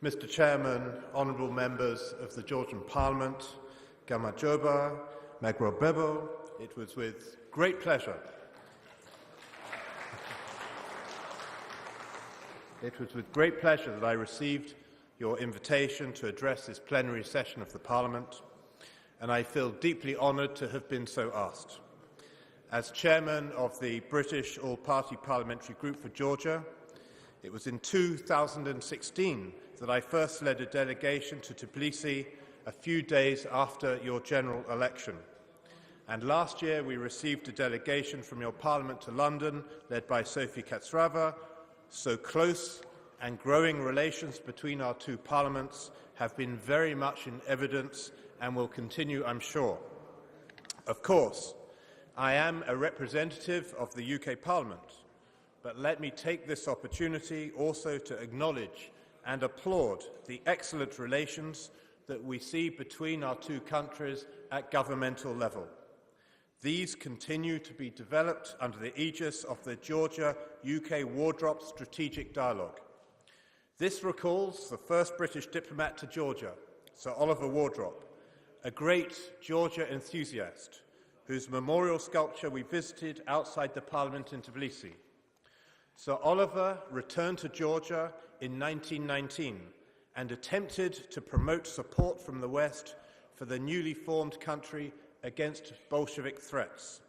Mr. Chairman, honourable members of the Georgian Parliament, Gamajoba, Magrobebo, it was with great pleasure that I received your invitation to address this plenary session of the Parliament, and I feel deeply honoured to have been so asked. As chairman of the British All-Party Parliamentary Group for Georgia, it was in 2016 that I first led a delegation to Tbilisi a few days after your general election. And last year we received a delegation from your Parliament to London, led by Sophie Katsrava. So close and growing relations between our two parliaments have been very much in evidence and will continue, I'm sure. Of course, I am a representative of the UK Parliament, but let me take this opportunity also to acknowledge and applaud the excellent relations that we see between our two countries at governmental level. These continue to be developed under the aegis of the Georgia-UK Wardrop Strategic Dialogue. This recalls the first British diplomat to Georgia, Sir Oliver Wardrop, a great Georgia enthusiast whose memorial sculpture we visited outside the Parliament in Tbilisi. Sir Oliver returned to Georgia in 1919 and attempted to promote support from the West for the newly formed country against Bolshevik threats.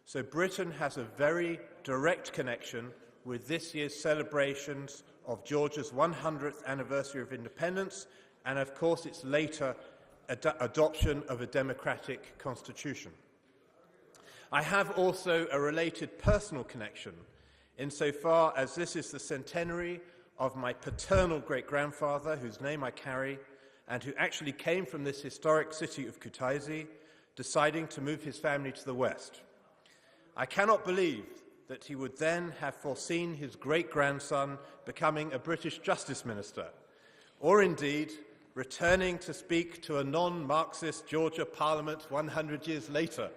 So Britain has a very direct connection with this year's celebrations of Georgia's 100th anniversary of independence and, of course, its later adoption of a democratic constitution. I have also a related personal connection insofar as this is the centenary of my paternal great-grandfather, whose name I carry, and who actually came from this historic city of Kutaisi, deciding to move his family to the West. I cannot believe that he would then have foreseen his great-grandson becoming a British Justice Minister, or indeed returning to speak to a non-Marxist Georgia Parliament 100 years later.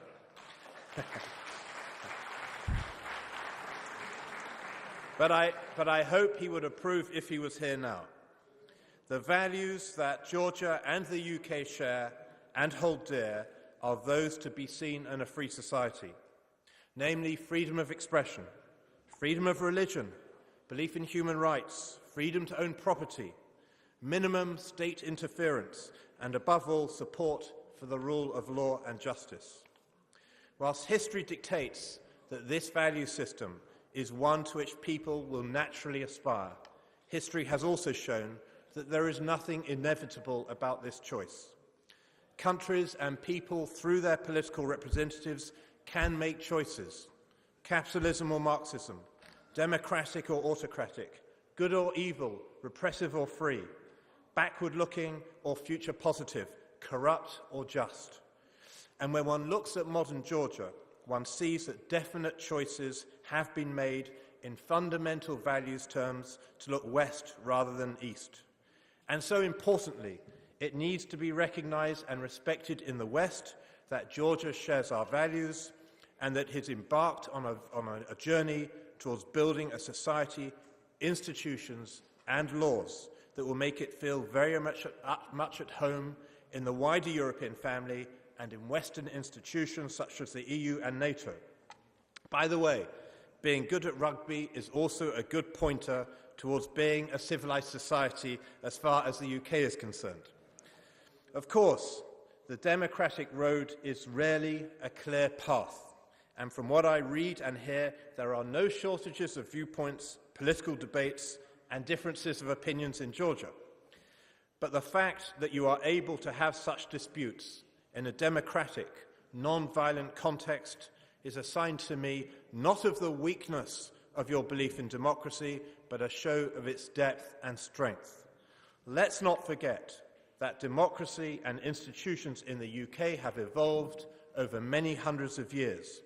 But I hope he would approve if he was here now. The values that Georgia and the UK share and hold dear are those to be seen in a free society, namely freedom of expression, freedom of religion, belief in human rights, freedom to own property, minimum state interference, and above all, support for the rule of law and justice. Whilst history dictates that this value system is one to which people will naturally aspire, history has also shown that there is nothing inevitable about this choice. Countries and people, through their political representatives, can make choices: capitalism or Marxism, democratic or autocratic, good or evil, repressive or free, backward-looking or future-positive, corrupt or just. And when one looks at modern Georgia, one sees that definite choices have been made in fundamental values terms to look west rather than east. And so importantly, it needs to be recognised and respected in the West that Georgia shares our values and that it has embarked on a journey towards building a society, institutions and laws that will make it feel very much at home in the wider European family and in Western institutions such as the EU and NATO. By the way, being good at rugby is also a good pointer towards being a civilised society as far as the UK is concerned. Of course, the democratic road is rarely a clear path, and from what I read and hear, there are no shortages of viewpoints, political debates, and differences of opinions in Georgia. But the fact that you are able to have such disputes in a democratic, non-violent context is a sign to me not of the weakness of your belief in democracy, but a show of its depth and strength. Let's not forget that democracy and institutions in the UK have evolved over many hundreds of years,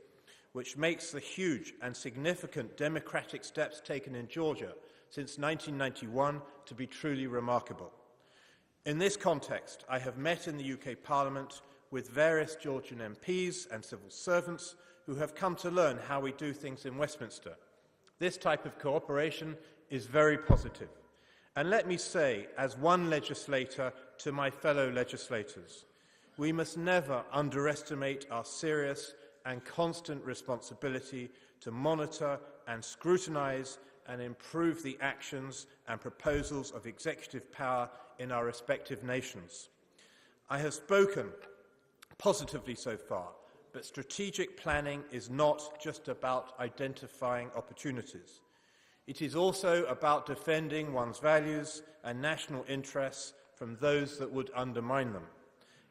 which makes the huge and significant democratic steps taken in Georgia since 1991 to be truly remarkable. In this context, I have met in the UK Parliament with various Georgian MPs and civil servants who have come to learn how we do things in Westminster. This type of cooperation is very positive, And let me say, as one legislator to my fellow legislators, we must never underestimate our serious and constant responsibility to monitor and scrutinise and improve the actions and proposals of executive power in our respective nations. I have spoken positively so far, but strategic planning is not just about identifying opportunities. It is also about defending one's values and national interests from those that would undermine them.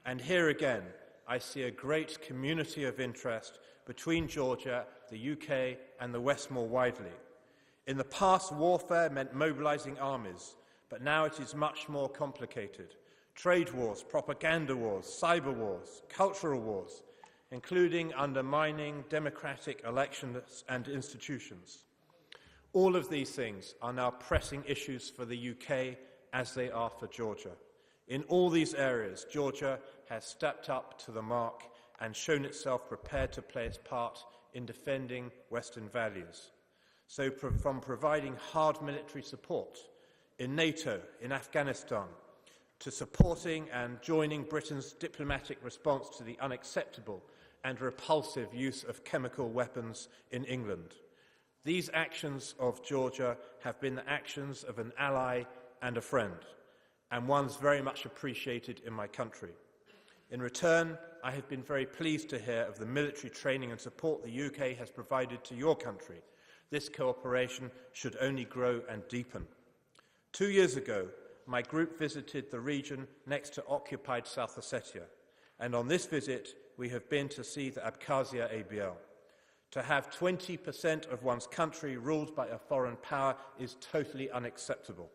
And here again, I see a great community of interest between Georgia, the UK, and the West more widely. In the past, warfare meant mobilising armies, but now it is much more complicated. Trade wars, propaganda wars, cyber wars, cultural wars, including undermining democratic elections and institutions. All of these things are now pressing issues for the UK as they are for Georgia. In all these areas, Georgia has stepped up to the mark and shown itself prepared to play its part in defending Western values. So from providing hard military support in NATO, in Afghanistan, to supporting and joining Britain's diplomatic response to the unacceptable and repulsive use of chemical weapons in England. These actions of Georgia have been the actions of an ally and a friend, and ones very much appreciated in my country. In return, I have been very pleased to hear of the military training and support the UK has provided to your country. This cooperation should only grow and deepen. 2 years ago, my group visited the region next to occupied South Ossetia, and on this visit we have been to see the Abkhazia ABL. To have 20% of one's country ruled by a foreign power is totally unacceptable.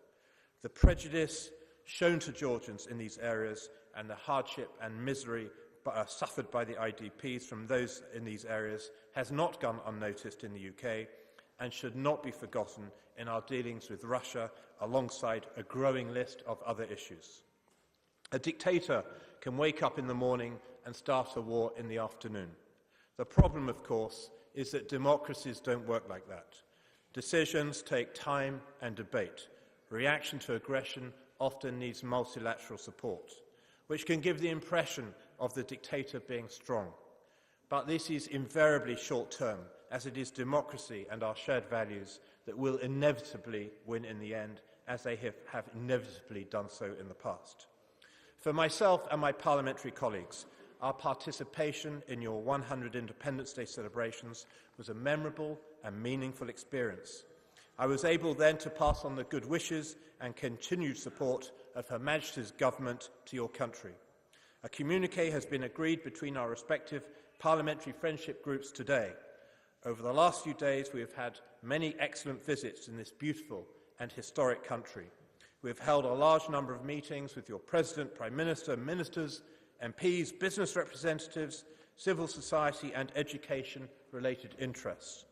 The prejudice shown to Georgians in these areas and the hardship and misery suffered by the IDPs from those in these areas has not gone unnoticed in the UK and should not be forgotten in our dealings with Russia alongside a growing list of other issues. A dictator can wake up in the morning and start a war in the afternoon. The problem, of course, is that democracies don't work like that. Decisions take time and debate. Reaction to aggression often needs multilateral support, which can give the impression of the dictator being strong. But this is invariably short-term, as it is democracy and our shared values that will inevitably win in the end, as they have inevitably done so in the past. For myself and my parliamentary colleagues, our participation in your 100 Independence Day celebrations was a memorable and meaningful experience. I was able then to pass on the good wishes and continued support of Her Majesty's government to your country. A communiqué has been agreed between our respective parliamentary friendship groups today. Over the last few days, we have had many excellent visits in this beautiful and historic country. We have held a large number of meetings with your President, Prime Minister, Ministers, MPs, business representatives, civil society and education-related interests.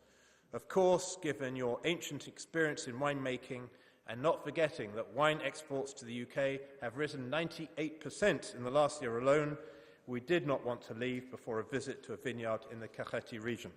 Of course, given your ancient experience in winemaking, and not forgetting that wine exports to the UK have risen 98% in the last year alone, we did not want to leave before a visit to a vineyard in the Kakheti region.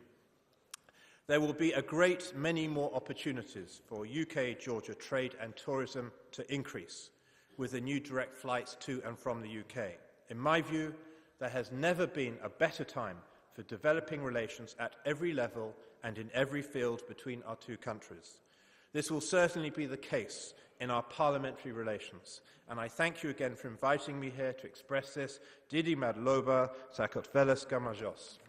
There will be a great many more opportunities for UK-Georgia trade and tourism to increase with the new direct flights to and from the UK. In my view, there has never been a better time for developing relations at every level and in every field between our two countries. This will certainly be the case in our parliamentary relations, and I thank you again for inviting me here to express this. Didi Madloba, Sakot Veles Gamajos.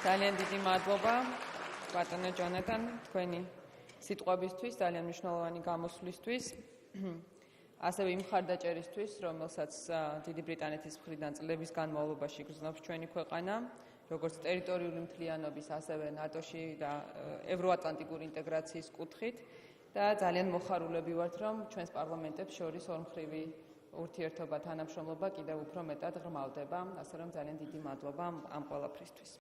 ძალიან დიდი მადლობა ბატონო ჯონათან თქვენი სიტყვებისთვის, ძალიან მნიშვნელოვანი გამოსვლისთვის, ასევე იმ მხარდაჭერისთვის, რომელსაც დიდი ბრიტანეთის მხრიდან წლების განმავლობაში გრძნობს ჩვენი ქვეყანა, როგორც ტერიტორიული მთლიანობის, ასევე ნატოში და ევროატლანტიკური ინტეგრაციის კუთხით და ძალიან მოხარულები ვართ, რომ ჩვენს პარლამენტებს შორის ორმხრივი ურთიერთობა, თანამშრომლობა კიდევ უფრო მეტად ღრმავდება, ასე რომ ძალიან დიდი მადლობა ამ ყველაფრისთვის.